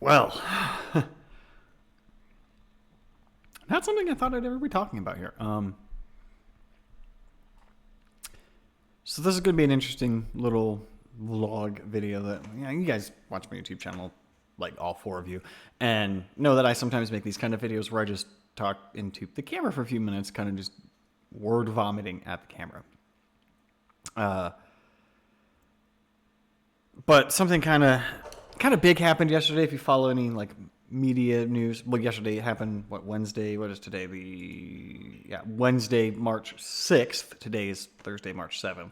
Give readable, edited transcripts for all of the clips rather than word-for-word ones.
Well, not something I thought I'd ever be talking about here. So this is going to be an interesting little vlog video that you guys watch my YouTube channel, like all four of you, and know that I sometimes make these kind of videos where I just talk into the camera for a few minutes, kind of just word vomiting at the camera. But something kind of big happened yesterday. If you follow any like media news, well, yesterday it happened. Wednesday? What is today? Wednesday, March 6th. Today is Thursday, March 7th.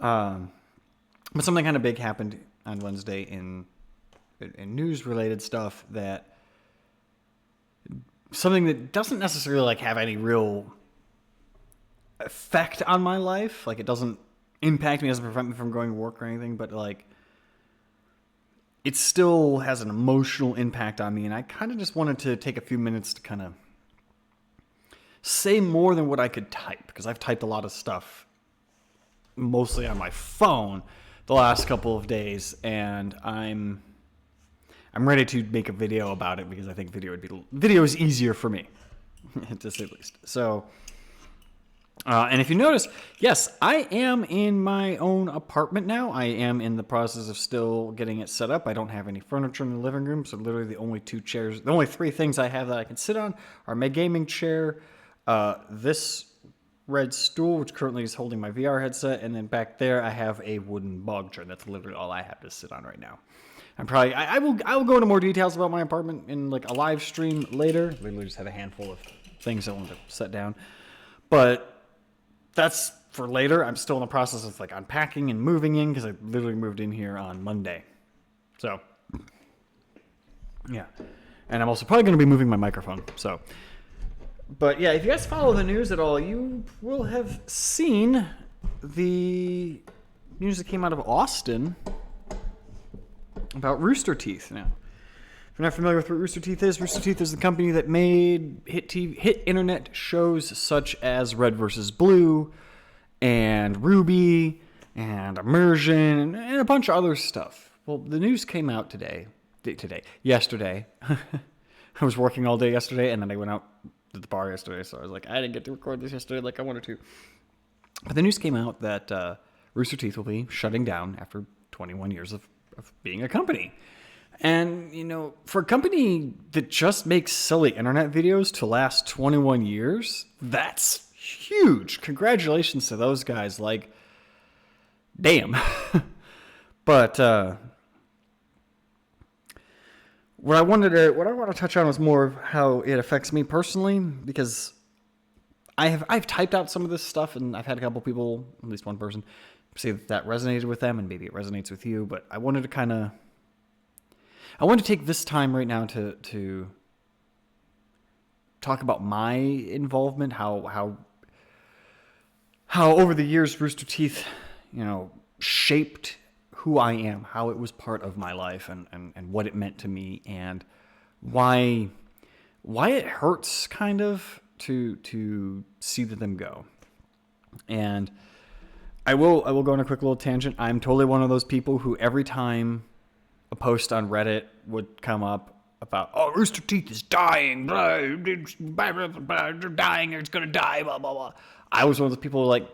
But something kind of big happened on Wednesday in news related stuff, that something that doesn't necessarily like have any real effect on my life. Like, it doesn't impact me, doesn't prevent me from going to work or anything, but like it still has an emotional impact on me. And I kind of just wanted to take a few minutes to kind of say more than what I could type, because I've typed a lot of stuff mostly on my phone the last couple of days, and I'm ready to make a video about it, because I think video is easier for me, to say the least. So, and if you notice, yes, I am in my own apartment now. I am in the process of still getting it set up. I don't have any furniture in the living room, so literally the only three things I have that I can sit on are my gaming chair, this red stool, which currently is holding my VR headset, and then back there I have a wooden bog chair. That's literally all I have to sit on right now. I will go into more details about my apartment in like a live stream later. Literally just had a handful of things I wanted to set down, but that's for later. I'm still in the process of like unpacking and moving in, because I literally moved in here on Monday. So yeah, and I'm also probably going to be moving my microphone. So, but yeah, if you guys follow the news at all, you will have seen the news that came out of Austin about Rooster Teeth. Now, if you're not familiar with what Rooster Teeth is the company that made hit internet shows such as Red vs. Blue and Ruby and Immersion and a bunch of other stuff. Well, the news came out yesterday. I was working all day yesterday, and then I went out to the bar yesterday, so I was like, I didn't get to record this yesterday like I wanted to. But the news came out that Rooster Teeth will be shutting down after 21 years of being a company. And, you know, for a company that just makes silly internet videos to last 21 years, that's huge. Congratulations to those guys. Like, damn. But what I want to touch on is more of how it affects me personally, because I've typed out some of this stuff, and I've had a couple people, at least one person, say that resonated with them, and maybe it resonates with you. But I wanted to take this time right now to talk about my involvement, how over the years Rooster Teeth, you know, shaped who I am, how it was part of my life, and what it meant to me, and why it hurts kind of to see them go. And I will go on a quick little tangent. I'm totally one of those people who every time a post on Reddit would come up about, oh, Rooster Teeth is dying, blah, it's dying, or it's going to die, blah, blah, blah. I was one of those people like,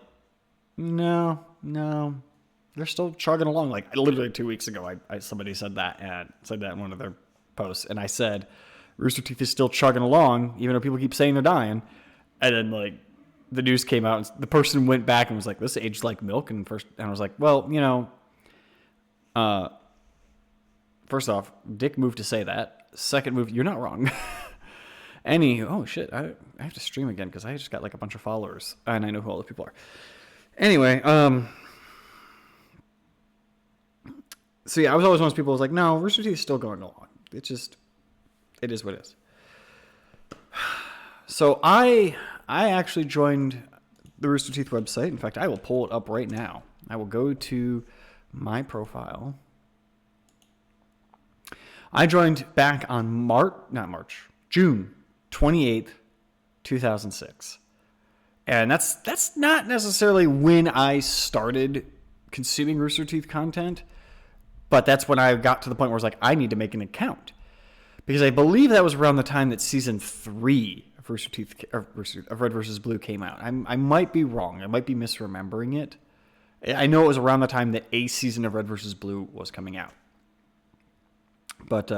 no, they're still chugging along. Like, literally 2 weeks ago, somebody said that in one of their posts, and I said, Rooster Teeth is still chugging along, even though people keep saying they're dying. And then, like, the news came out, and the person went back and was like, this aged like milk. And I was like, well, you know, first off, dick move to say that. Second move, you're not wrong. Oh shit, I have to stream again because I just got like a bunch of followers, and I know who all the people are. Anyway, so yeah, I was always one of those people who was like, no, Rooster Teeth is still going along. It is what it is. So I actually joined the Rooster Teeth website. In fact, I will pull it up right now. I will go to my profile. I joined back on June 28th, 2006. And that's not necessarily when I started consuming Rooster Teeth content, But that's when I got to the point where I was like, I need to make an account. Because I believe that was around the time that season 3 of of Red vs. Blue came out. I might be wrong. I might be misremembering it. I know it was around the time that a season of Red vs. Blue was coming out. But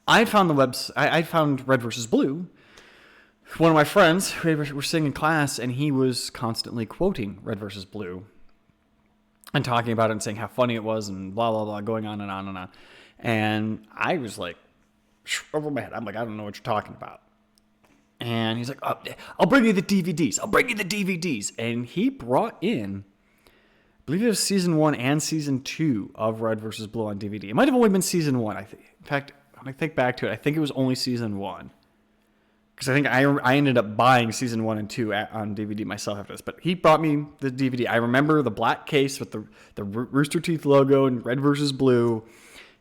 I found I found Red vs. Blue. One of my friends, we were sitting in class, and he was constantly quoting Red vs. Blue and talking about it and saying how funny it was and blah, blah, blah, going on and on and on. And I was like, over my head. I'm like, I don't know what you're talking about. And he's like, oh, I'll bring you the DVDs. I'll bring you the DVDs. And he brought in, I believe it was season 1 and season 2 of Red vs. Blue on DVD. It might have only been season 1. In fact, when I think back to it, I think it was only season 1. Because I think I ended up buying season 1 and 2 on DVD myself after this. But he brought me the DVD. I remember the black case with the Rooster Teeth logo and Red vs. Blue.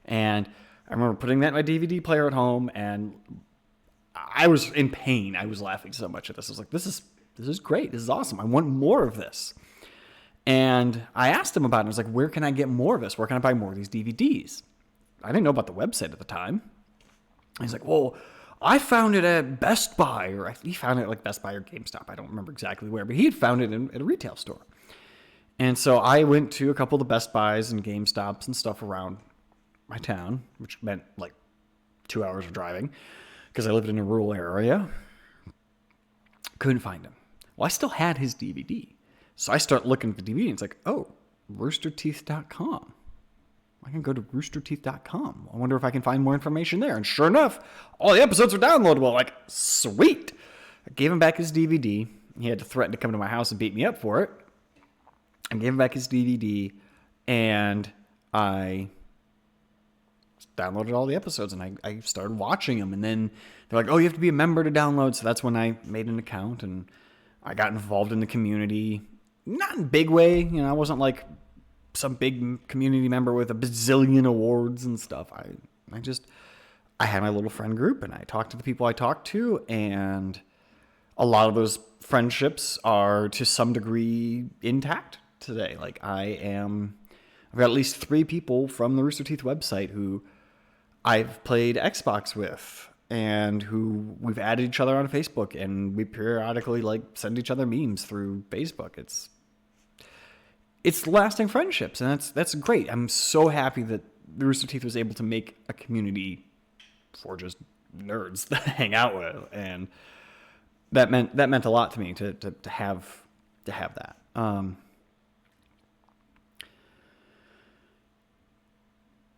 And I remember putting that in my DVD player at home, and I was in pain. I was laughing so much at this. I was like, this is great. This is awesome. I want more of this. And I asked him about it. I was like, where can I get more of this? Where can I buy more of these DVDs? I didn't know about the website at the time. He's like, well, I found it at Best Buy, or he found it at like Best Buy or GameStop. I don't remember exactly where, but he had found it at a retail store. And so I went to a couple of the Best Buys and GameStops and stuff around my town, which meant like 2 hours of driving because I lived in a rural area. Couldn't find him. Well, I still had his DVD. So I start looking at the DVD, and it's like, oh, roosterteeth.com. I can go to roosterteeth.com. I wonder if I can find more information there. And sure enough, all the episodes are downloadable. Like, sweet. I gave him back his DVD. He had to threaten to come to my house and beat me up for it. I gave him back his DVD, and I downloaded all the episodes, and I started watching them. And then they're like, oh, you have to be a member to download. So that's when I made an account, and I got involved in the community. Not in a big way. You know, I wasn't like some big community member with a bazillion awards and stuff. I had my little friend group, and I talked to the people I talked to, and a lot of those friendships are to some degree intact today. Like I've got at least 3 people from the Rooster Teeth website who I've played Xbox with, and who we've added each other on Facebook, and we periodically like send each other memes through Facebook. It's lasting friendships, and that's great. I'm so happy that the Rooster Teeth was able to make a community for just nerds to hang out with, and that meant a lot to me to have that.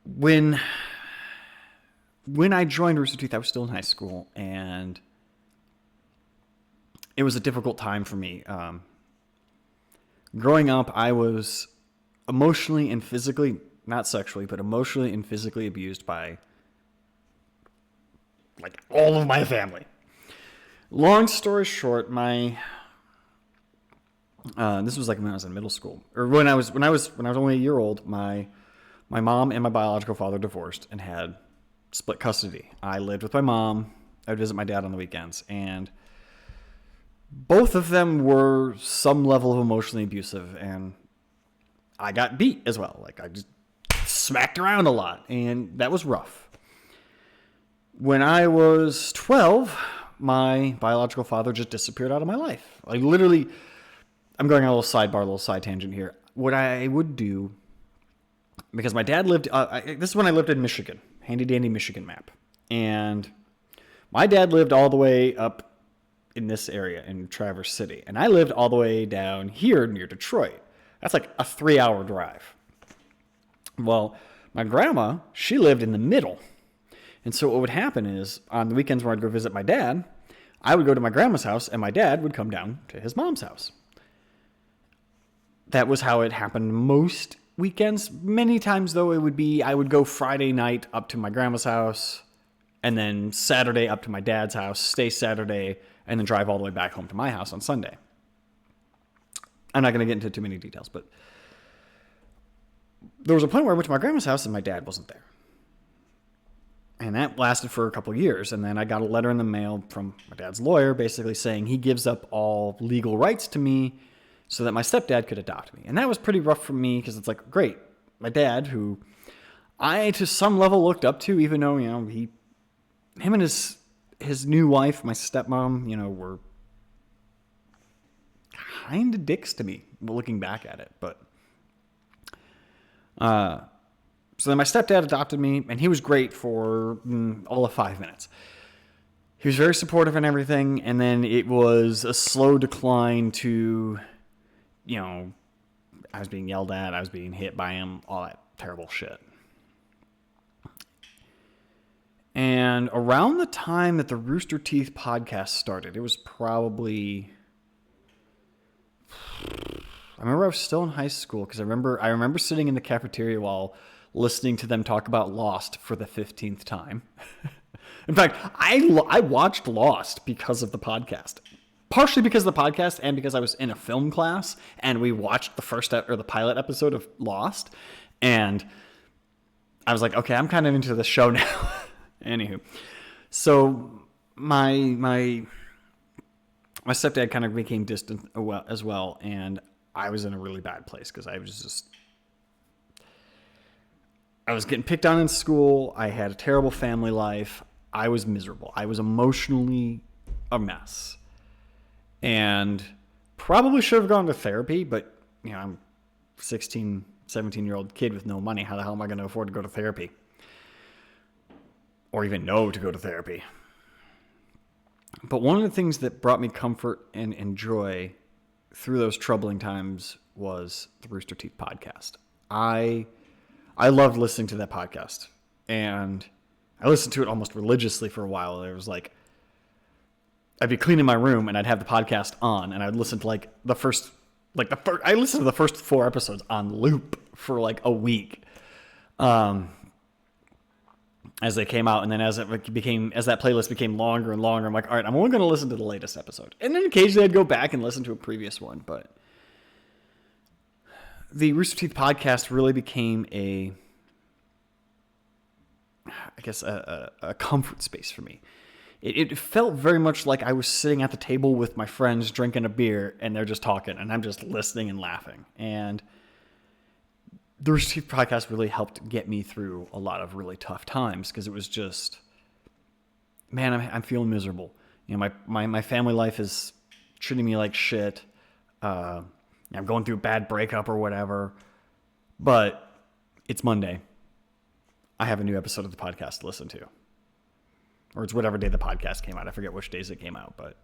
When I joined Rooster Teeth, I was still in high school, and it was a difficult time for me. Growing up, I was emotionally and physically, not sexually, but emotionally and physically abused by like all of my family. Long story short, this was like when I was in middle school, or when I was only a year old. My mom and my biological father divorced and had split custody. I lived with my mom. I would visit my dad on the weekends, and both of them were some level of emotionally abusive, and I got beat as well. Like I just smacked around a lot, and that was rough. When I was 12, my biological father just disappeared out of my life. Like literally, I'm going on a little side tangent here. What I would do, because my dad lived, this is when I lived in Michigan, handy dandy Michigan map. And my dad lived all the way up in this area in Traverse City. And I lived all the way down here near Detroit. That's like a 3-hour drive. Well, my grandma, she lived in the middle. And so what would happen is on the weekends when I'd go visit my dad, I would go to my grandma's house, and my dad would come down to his mom's house. That was how it happened most weekends. Many times, though, it would be I would go Friday night up to my grandma's house, and then Saturday up to my dad's house, stay Saturday, and then drive all the way back home to my house on Sunday. I'm not going to get into too many details, but there was a point where I went to my grandma's house and my dad wasn't there. And that lasted for a couple of years. And then I got a letter in the mail from my dad's lawyer basically saying he gives up all legal rights to me so that my stepdad could adopt me. And that was pretty rough for me because it's like, great, my dad, who I, to some level, looked up to, even though, him and his new wife, my stepmom, were kind of dicks to me looking back at it. But, so then my stepdad adopted me, and he was great for all of 5 minutes. He was very supportive and everything, and then it was a slow decline to, I was being yelled at, I was being hit by him, all that terrible shit. And around the time that the Rooster Teeth podcast started, it was probably, I remember I was still in high school, because I remember sitting in the cafeteria while listening to them talk about Lost for the 15th time. In fact, I watched Lost because of the podcast. Partially because of the podcast and because I was in a film class and we watched the pilot episode of Lost. And I was like, okay, I'm kind of into the show now. Anywho. So my stepdad kind of became distant as well. And I was in a really bad place because I was getting picked on in school. I had a terrible family life. I was miserable. I was emotionally a mess. And probably should have gone to therapy, but, I'm a 16, 17-year-old kid with no money. How the hell am I going to afford to go to therapy? Or even know to go to therapy? But one of the things that brought me comfort and joy through those troubling times was the Rooster Teeth podcast. I loved listening to that podcast. And I listened to it almost religiously for a while. It was like, I'd be cleaning my room and I'd have the podcast on and I'd listen to I listened to the first 4 episodes on loop for like a week, as they came out. And then as that playlist became longer and longer, I'm like, all right, I'm only going to listen to the latest episode. And then occasionally I'd go back and listen to a previous one. But the Rooster Teeth podcast really became a comfort space for me. It felt very much like I was sitting at the table with my friends drinking a beer and they're just talking and I'm just listening and laughing. And the Rooster Teeth podcast really helped get me through a lot of really tough times because it was just, man, I'm feeling miserable. My family life is treating me like shit. I'm going through a bad breakup or whatever. But it's Monday. I have a new episode of the podcast to listen to. Or it's whatever day the podcast came out. I forget which days it came out, but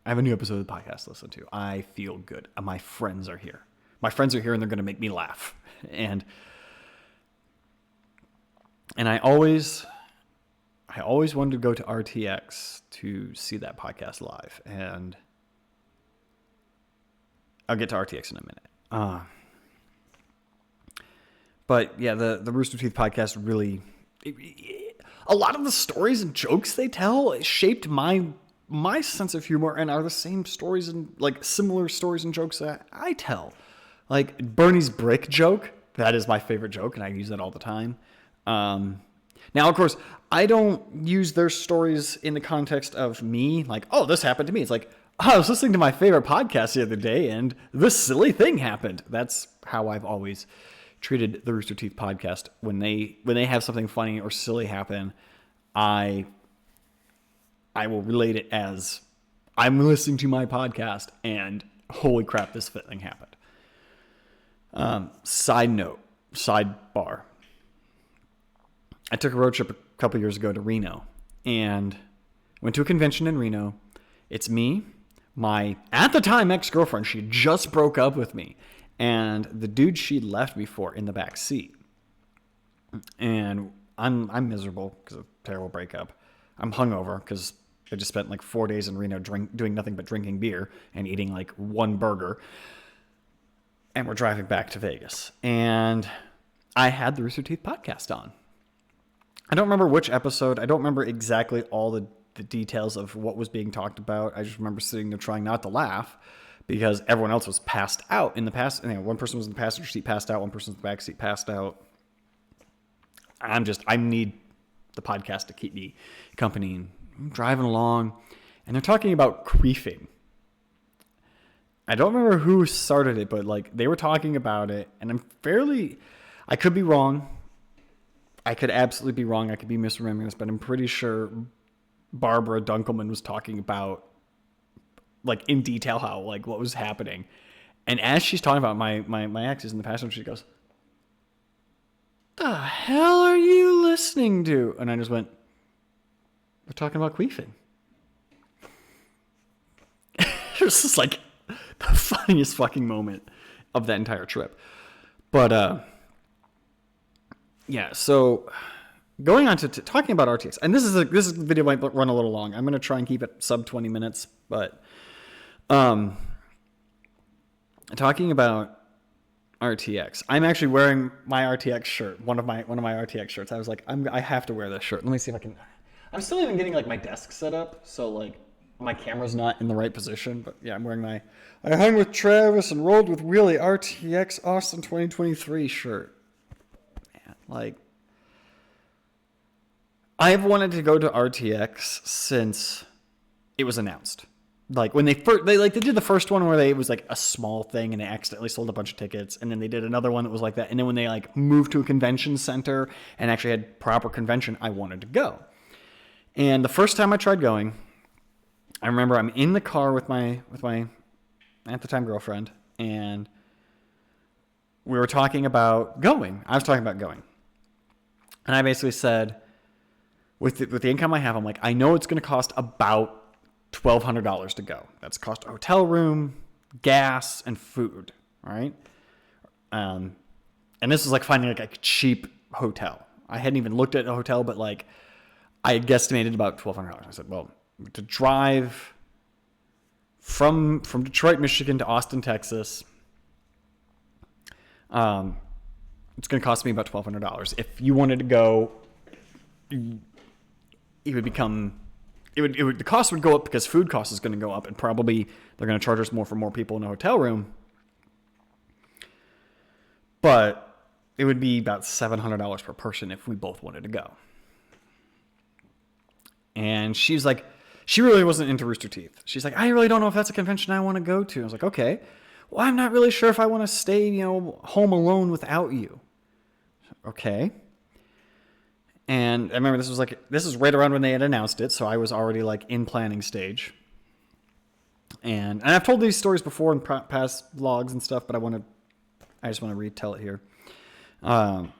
I have a new episode of the podcast to listen to. I feel good. My friends are here. My friends are here and they're going to make me laugh. And I always wanted to go to RTX to see that podcast live. And I'll get to RTX in a minute. But yeah, the Rooster Teeth podcast really, a lot of the stories and jokes they tell shaped my sense of humor and are the same stories and similar stories and jokes that I tell. Like Bernie's brick joke, that is my favorite joke and I use that all the time. Now, of course, I don't use their stories in the context of me, like, oh, this happened to me. It's like, oh, I was listening to my favorite podcast the other day and this silly thing happened. That's how I've always treated the Rooster Teeth podcast. When they have something funny or silly happen, I will relate it as I'm listening to my podcast and holy crap, this thing happened. Sidebar. I took a road trip a couple years ago to Reno and went to a convention in Reno. It's me, my, at the time, ex-girlfriend. She just broke up with me. And the dude she left me for in the back seat. And I'm miserable because of a terrible breakup. I'm hungover because I just spent 4 days in Reno doing nothing but drinking beer and eating one burger. And we're driving back to Vegas. And I had the Rooster Teeth podcast on. I don't remember which episode. I don't remember exactly all the details of what was being talked about. I just remember sitting there trying not to laugh because everyone else was passed out in the past. One person was in the passenger seat passed out. One person was in the back seat passed out. I need the podcast to keep me company. I'm driving along and they're talking about queefing. I don't remember who started it, but they were talking about it and I could be wrong. I could absolutely be wrong. I could be misremembering this, but I'm pretty sure Barbara Dunkelman was talking about, like, in detail how, like, what was happening. And as she's talking about my ex is in the passenger, she goes, "The hell are you listening to?" And I just went, "We're talking about queefing." It was just like the funniest fucking moment of that entire trip. But yeah, so going on to talking about RTX, and this video might run a little long. I'm gonna try and keep it sub 20 minutes, but talking about RTX, I'm actually wearing my RTX shirt, one of my RTX shirts. I was like, I have to wear this shirt. Let me see if I can. I'm still even getting like my desk set up, so like my camera's not in the right position. But yeah, I'm wearing my "I hung with Travis and rolled with Wheelie RTX Austin 2023" shirt. Man, like, I've wanted to go to RTX since it was announced. Like when they did the first one where it was like a small thing and they accidentally sold a bunch of tickets, and then they did another one that was like that, and then when they like moved to a convention center and actually had proper convention, I wanted to go. And the first time I tried going, I remember I'm in the car with my at the time girlfriend, and we were talking about going. I was talking about going, and I basically said, with the income I have, I'm like, I know it's going to cost about $1,200 to go. That's cost a hotel room, gas, and food. All right. And this was like finding like a cheap hotel. I hadn't even looked at a hotel, but like I had guesstimated about $1,200. I said, well, to drive from Detroit, Michigan to Austin, Texas, it's going to cost me about $1,200. If you wanted to go, it would become, the cost would go up because food cost is going to go up, and probably they're going to charge us more for more people in a hotel room. But it would be about $700 per person if we both wanted to go. And she's like, she really wasn't into Rooster Teeth. She's like, I really don't know if that's a convention I want to go to. I was like, okay. Well, I'm not really sure if I want to stay, home alone without you. Okay. And I remember this was right around when they had announced it, so I was already like in planning stage. And I've told these stories before in past vlogs and stuff, but I just want to retell it here. But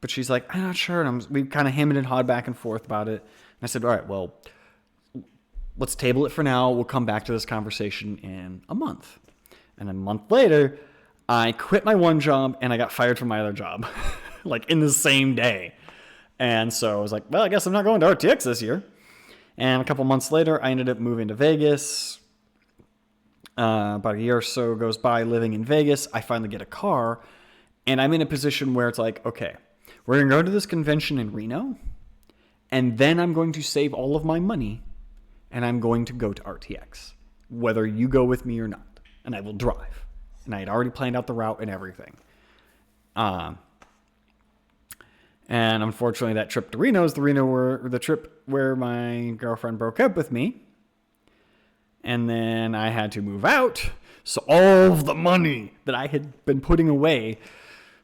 she's like, I'm not sure. And we kind of hemmed and hawed back and forth about it. And I said, all right, well, let's table it for now. We'll come back to this conversation in a month. And a month later, I quit my one job and I got fired from my other job, like in the same day. And so I was like, well, I guess I'm not going to RTX this year. And a couple months later, I ended up moving to Vegas. About a year or so goes by living in Vegas. I finally get a car. And I'm in a position where it's like, okay, we're going to go to this convention in Reno. And then I'm going to save all of my money. And I'm going to go to RTX, whether you go with me or not. And I will drive. And I had already planned out the route and everything. And unfortunately, that trip to Reno is the trip where my girlfriend broke up with me. And then I had to move out. So all of the money that I had been putting away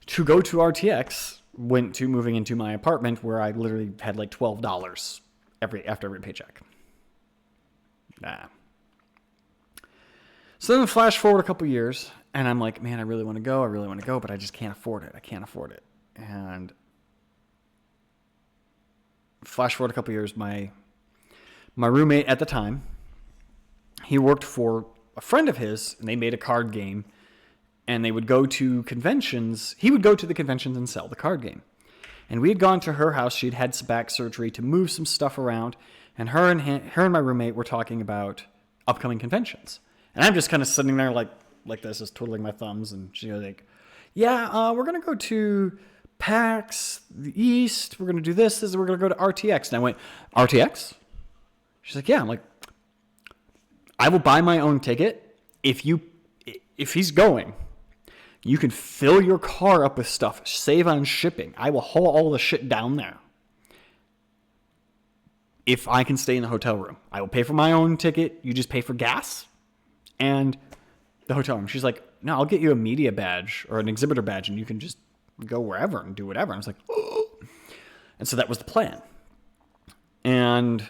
to go to RTX went to moving into my apartment, where I literally had like $12 after every paycheck. So then flash forward a couple years, and I'm like, man, I really want to go, but I just can't afford it. And flash forward a couple years, my roommate at the time, he worked for a friend of his, and they made a card game, and they would go to conventions. He would go to the conventions and sell the card game. And we had gone to her house. She'd had some back surgery to move some stuff around, and her and my roommate were talking about upcoming conventions. And I'm just kind of sitting there like this, just twiddling my thumbs, and she's like, yeah, we're going to go to PAX the East. We're going to do this. We're going to go to RTX. And I went, RTX? She's like, yeah. I'm like, I will buy my own ticket. If he's going, you can fill your car up with stuff, save on shipping. I will haul all the shit down there. If I can stay in the hotel room, I will pay for my own ticket. You just pay for gas and the hotel room. She's like, no, I'll get you a media badge or an exhibitor badge, and you can just go wherever and do whatever. And I was like, oh. And so that was the plan. And,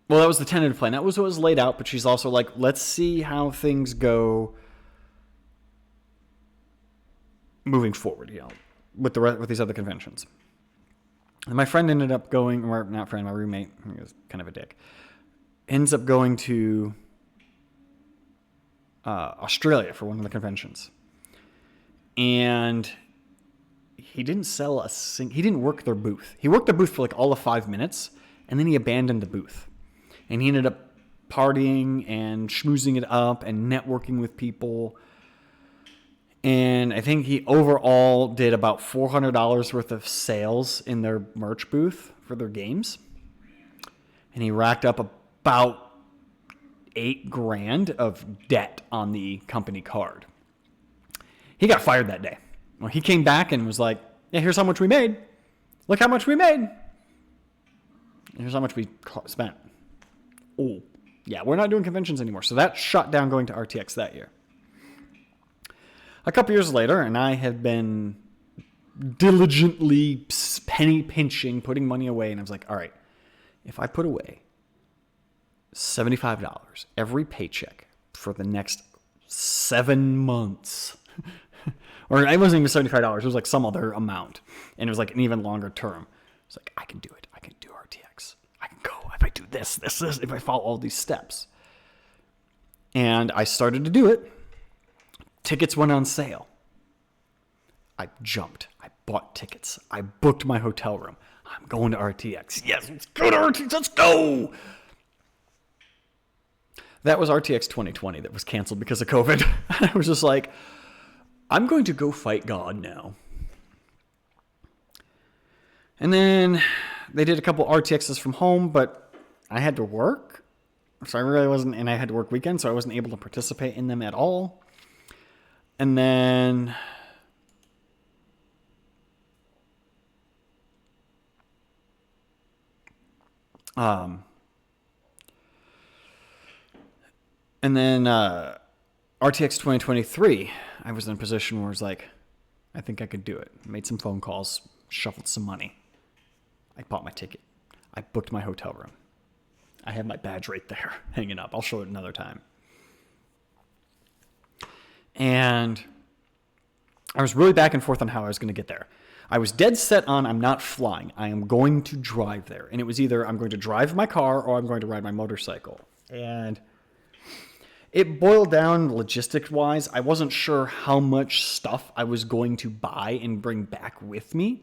well, that was the tentative plan. That was what was laid out, but she's also like, let's see how things go moving forward, with these other conventions. And my friend ended up going, or not friend, my roommate, he was kind of a dick, ends up going to Australia for one of the conventions. And he didn't he didn't work their booth. He worked the booth for like all of 5 minutes, and then he abandoned the booth. And he ended up partying and schmoozing it up and networking with people. And I think he overall did about $400 worth of sales in their merch booth for their games. And he racked up about $8,000 of debt on the company card. He got fired that day. Well, he came back and was like, yeah, here's how much we made. Look how much we made. Here's how much we spent. Oh, yeah, we're not doing conventions anymore. So that shut down going to RTX that year. A couple years later, and I have been diligently penny pinching, putting money away, and I was like, all right, if I put away $75 every paycheck for the next 7 months, or it wasn't even $75, it was like some other amount, and it was like an even longer term. It's like, I can do it. I can do RTX. I can go if I do this, if I follow all these steps. And I started to do it. Tickets went on sale. I jumped. I bought tickets. I booked my hotel room. I'm going to RTX. Yes, let's go to RTX. Let's go. That was RTX 2020 that was canceled because of COVID. I was just like, I'm going to go fight God now. And then they did a couple RTXs from home, but I had to work. So I really wasn't, and I had to work weekends, so I wasn't able to participate in them at all. And then RTX 2023, I was in a position where I was like, I think I could do it. Made some phone calls, shuffled some money. I bought my ticket. I booked my hotel room. I have my badge right there hanging up. I'll show it another time. And I was really back and forth on how I was going to get there. I was dead set on I'm not flying. I am going to drive there. And it was either I'm going to drive my car or I'm going to ride my motorcycle. And it boiled down logistics-wise. I wasn't sure how much stuff I was going to buy and bring back with me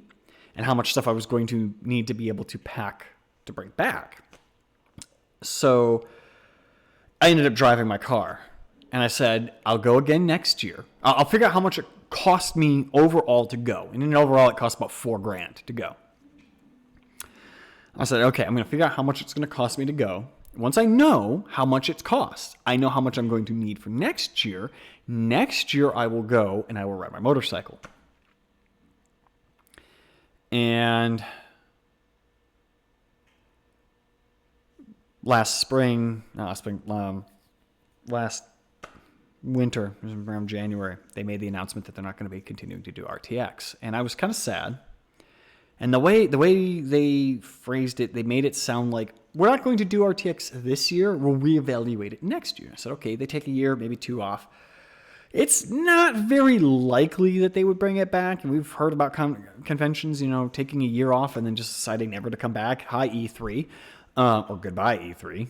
and how much stuff I was going to need to be able to pack to bring back. So I ended up driving my car. And I said, I'll go again next year. I'll figure out how much it cost me overall to go. And in overall, it cost about $4,000 to go. I said, okay, I'm going to figure out how much it's going to cost me to go. Once I know how much it's cost, I know how much I'm going to need for next year. Next year, I will go and I will ride my motorcycle. And last winter, around January, they made the announcement that they're not going to be continuing to do RTX. And I was kind of sad. And the way they phrased it, they made it sound like, we're not going to do RTX this year. We'll reevaluate it next year. I said, okay, they take a year, maybe 2 off. It's not very likely that they would bring it back. And we've heard about conventions, taking a year off and then just deciding never to come back. Hi, E3. Or goodbye, E3.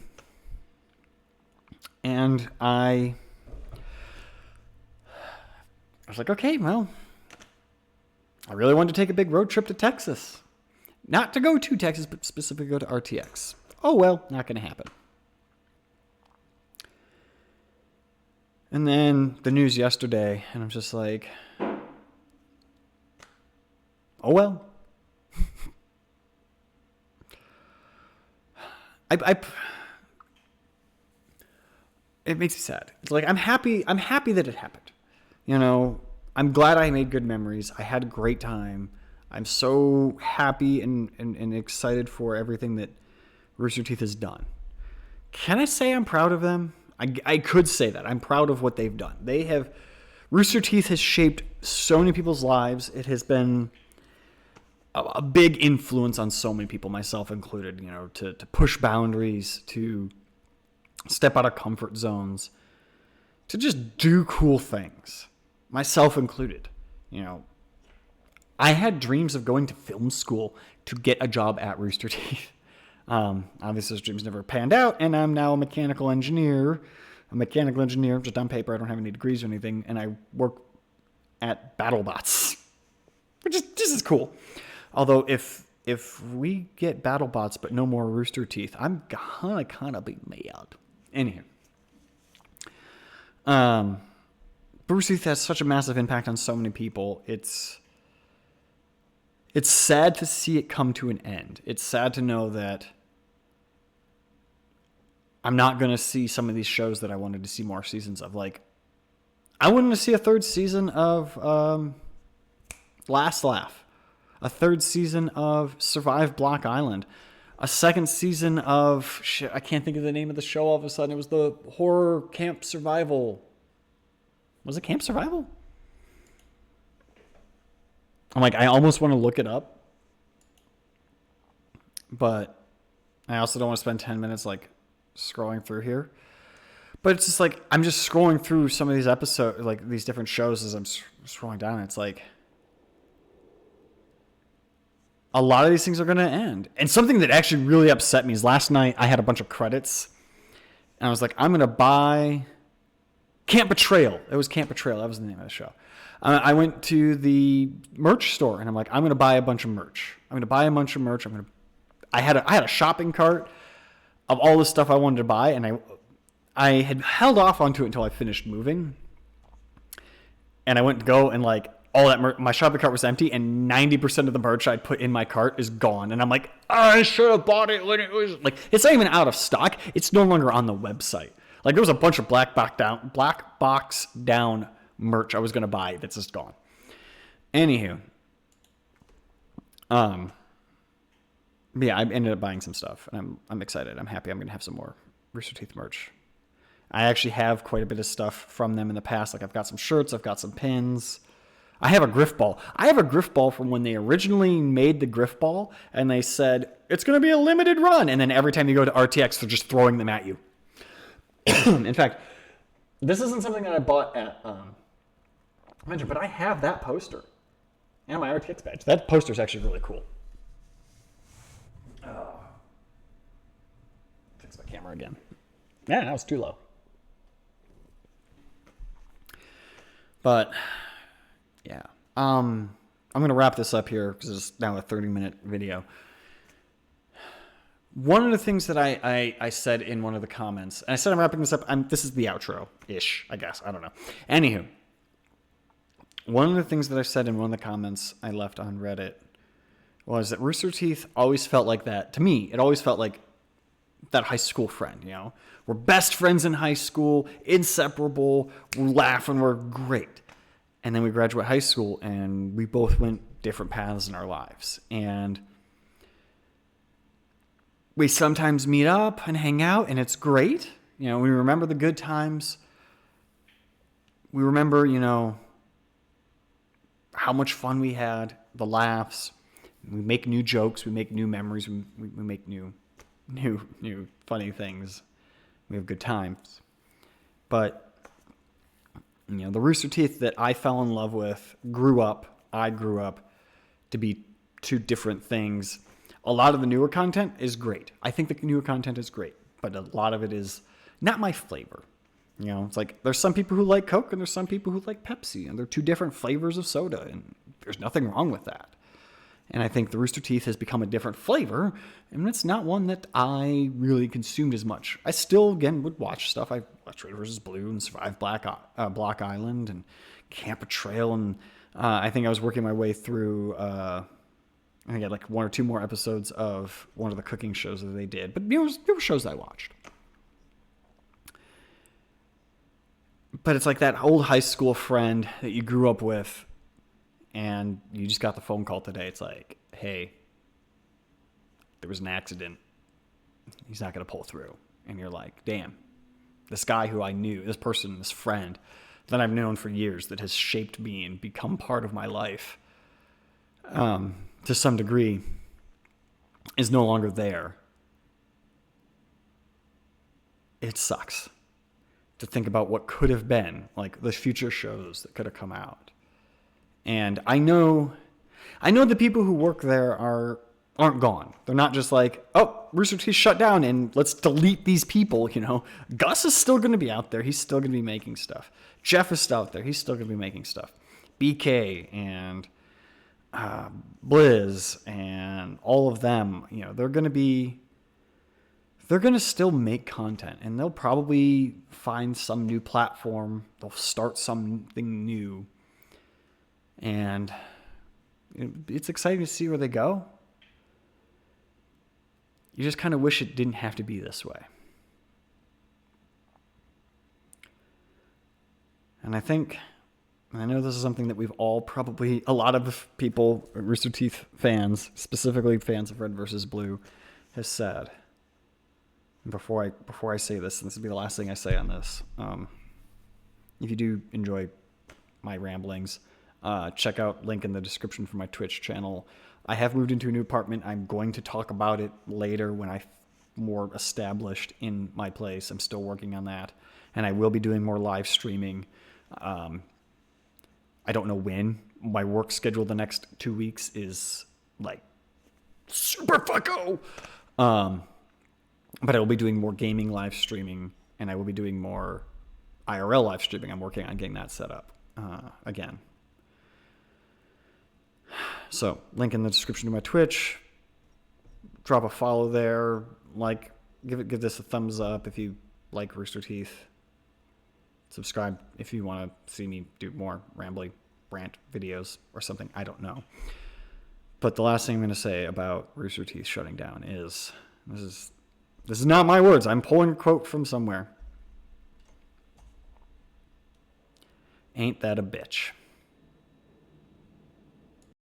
And I was like, okay, well, I really wanted to take a big road trip to Texas. Not to go to Texas, but specifically go to RTX. Oh, well, not going to happen. And then the news yesterday, and I'm just like, oh, well. It makes me sad. It's like, I'm happy that it happened. I'm glad I made good memories. I had a great time. I'm so happy and excited for everything that Rooster Teeth has done. Can I say I'm proud of them? I could say that. I'm proud of what they've done. Rooster Teeth has shaped so many people's lives. It has been a big influence on so many people, myself included, to push boundaries, to step out of comfort zones, to just do cool things, myself included. I had dreams of going to film school to get a job at Rooster Teeth. Obviously, those dreams never panned out, and I'm now a mechanical engineer. Just on paper. I don't have any degrees or anything, and I work at BattleBots, which is just as cool. Although, if we get BattleBots but no more Rooster Teeth, I'm gonna kind of be mad. Anywho, Rooster Teeth has such a massive impact on so many people. It's sad to see it come to an end. It's sad to know that I'm not going to see some of these shows that I wanted to see more seasons of. Like, I wanted to see a third season of Last Laugh, a third season of Survive Block Island, a second season of, I can't think of the name of the show all of a sudden. It was the horror Camp Survival. Was it Camp Survival? I'm like, I almost want to look it up, but I also don't want to spend 10 minutes like scrolling through here. But it's just like, I'm just scrolling through some of these episodes, like these different shows as I'm scrolling down. It's like, a lot of these things are going to end. And something that actually really upset me is last night I had a bunch of credits, and I was like, I'm going to buy Camp Betrayal. It was Camp Betrayal. That was the name of the show. I went to the merch store, and I'm like, I'm going to buy a bunch of merch. I had a shopping cart of all the stuff I wanted to buy, and I had held off onto it until I finished moving. And I went to go, and like all that my shopping cart was empty, and 90% of the merch I'd put in my cart is gone. And I'm like, I should have bought it when it was like, it's not even out of stock. It's no longer on the website. Like, there was a bunch of black box down merch I was going to buy that's just gone. Anywho. Yeah, I ended up buying some stuff, and I'm excited. I'm happy I'm going to have some more Rooster Teeth merch. I actually have quite a bit of stuff from them in the past. Like, I've got some shirts, I've got some pins. I have a Griff ball. I have a Griff ball from when they originally made the Griff ball, and they said, it's going to be a limited run. And then every time you go to RTX, they're just throwing them at you. In fact, this isn't something that I bought at but I have that poster and my RTX badge. That poster is actually really cool. Fix my camera again. Yeah, that was too low. But yeah, I'm gonna wrap this up here because it's now a 30-minute video. One of the things that I said in one of the comments, and I said I'm wrapping this up. This is the outro-ish, I guess. I don't know. Anywho, one of the things that I said in one of the comments I left on Reddit was that Rooster Teeth always felt like that. To me, it always felt like that high school friend, We're best friends in high school, inseparable, we're laughing, we're great. And then we graduate high school, and we both went different paths in our lives. And we sometimes meet up and hang out, and it's great. We remember the good times. We remember, how much fun we had, the laughs. We make new jokes. We make new memories. We make new funny things. We have good times. But, the Rooster Teeth that I fell in love with I grew up to be two different things. A lot of the newer content is great. I think the newer content is great, but a lot of it is not my flavor. It's like there's some people who like Coke and there's some people who like Pepsi, and they're two different flavors of soda, and there's nothing wrong with that. And I think the Rooster Teeth has become a different flavor, and it's not one that I really consumed as much. I still, again, would watch stuff. I watched Red vs. Blue and Survive Block Island and Camp Betrayal, and I think I was working my way through, I think I had like one or two more episodes of one of the cooking shows that they did. But there were shows I watched. But it's like that old high school friend that you grew up with, and you just got the phone call today. It's like, hey, there was an accident. He's not going to pull through. And you're like, damn, this guy who I knew, this person, this friend that I've known for years that has shaped me and become part of my life, to some degree, is no longer there, it sucks to think about what could have been, like the future shows that could have come out. And I know the people who work there aren't gone. They're not just like, oh, Rooster Teeth shut down and let's delete these people, you know. Gus is still going to be out there. He's still going to be making stuff. Jeff is still out there. He's still going to be making stuff. BK and Blizz and all of them, you know, they're going to still make content, and they'll probably find some new platform. They'll start something new. And it's exciting to see where they go. You just kind of wish it didn't have to be this way. And I know this is something that we've all probably, a lot of people, Rooster Teeth fans, specifically fans of Red versus Blue, has said. Before I say this, and this will be the last thing I say on this, if you do enjoy my ramblings, check out link in the description for my Twitch channel. I have moved into a new apartment. I'm going to talk about it later when I'm more established in my place. I'm still working on that, and I will be doing more live streaming. I don't know when. My work schedule the next 2 weeks is like super fucko. But I will be doing more gaming live streaming, and I will be doing more IRL live streaming. I'm working on getting that set up again. So, link in the description to my Twitch. Drop a follow there. Like, give this a thumbs up if you like Rooster Teeth. Subscribe if you want to see me do more rambly rant videos or something. I don't know. But the last thing I'm going to say about Rooster Teeth shutting down is this is not my words. I'm pulling a quote from somewhere. Ain't that a bitch?